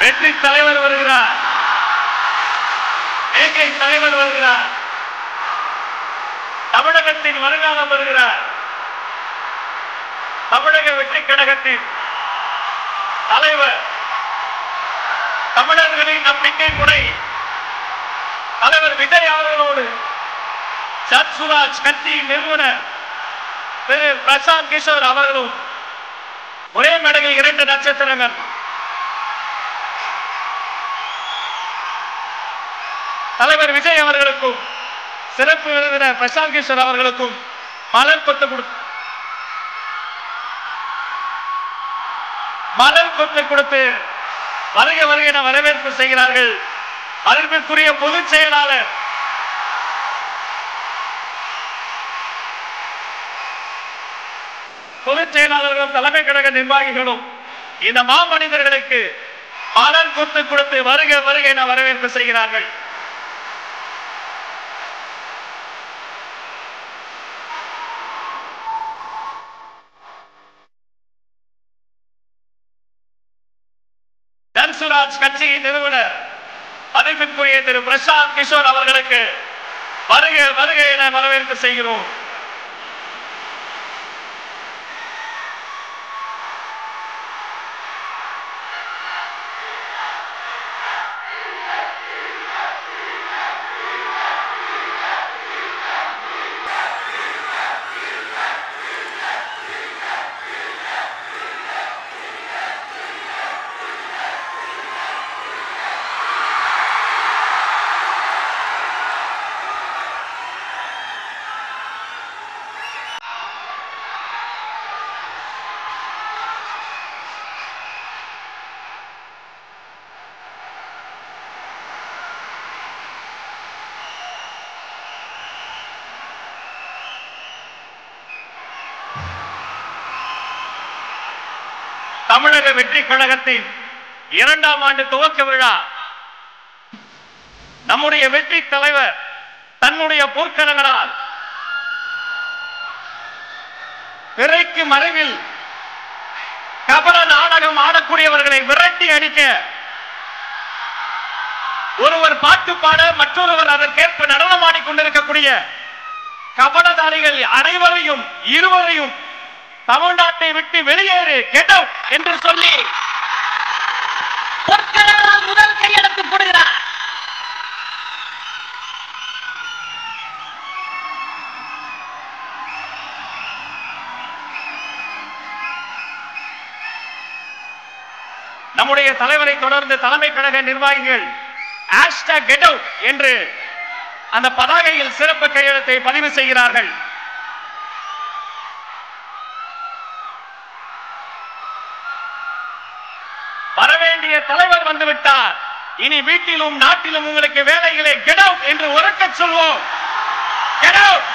வெற்றி தலைவர் வருகிறார். ஏகை தலைவர் வருகிறார். தமிழகத்தின் வருங்காலம் வருகிறார். தமிழக வெற்றி கழகத்தின் தலைவர், தமிழர்களின் நம்பிக்கை முறை தலைவர் விஜய் அவர்களோடு சத்சுராஜ் கட்சியின் நிறுவனர் திரு பிரசாந்த் கிஷோர் அவர்களும் ஒரே மேடையில் 2 நட்சத்திரங்கள். தலைவர் விஜய் அவர்களுக்கும் சிறப்பு விருந்தினர் பிரசாந்த் கிஷோர் அவர்களுக்கும் மலர் கொத்து கொடுத்து வருக வருக என வரவேற்பு செய்கிறார்கள். அதற்குரிய பொதுச் செயலாளர் பொதுச்செயலாளர்களும் தலைமை கழக நிர்வாகிகளும் இந்த மாமனிதர்களுக்கு மலர் கொத்து கொடுத்து வருக வருக என வரவேற்பு செய்கிறார்கள். தன்சுராஜ் கட்சியின் நிறுவனர் மதிப்பிற்குரிய திரு பிரசாந்த் கிஷோர் அவர்களுக்கு வருக வருக என வரவேற்பு செய்கிறோம். தமிழக வெற்றி கழகத்தின் 2ஆம் ஆண்டு துவக்க விழா நம்முடைய வெற்றி தலைவர் தன்னுடைய போர்க்களங்களால் பிறைக்கு மறைவில் கபல நாடகம் ஆடக்கூடியவர்களை விரட்டி அடிக்க ஒருவர் பாட்டு பாட மற்றொருவர் அதற்கேற்ப நடனமாடிக்கொண்டிருக்கக்கூடிய கபலதாரிகள் அனைவரையும் இருவரையும் தமிழ்நாட்டை விட்டு வெளியேறு கெட் அவுட் என்று சொல்லி முதல் கையெழுத்து போடுகிறார். நம்முடைய தலைவரை தொடர்ந்து தலைமை கழக நிர்வாகிகள் #get out என்று அந்த பதாகையில் சிறப்பு கையெழுத்தை பதிவு செய்கிறார்கள். வரவேண்டிய தலைவர் வந்துவிட்டார். இனி வீட்டிலும் நாட்டிலும் உங்களுக்கு வேலைகளை கெட் அவுட் என்று உரக்க சொல்வோம். Get out.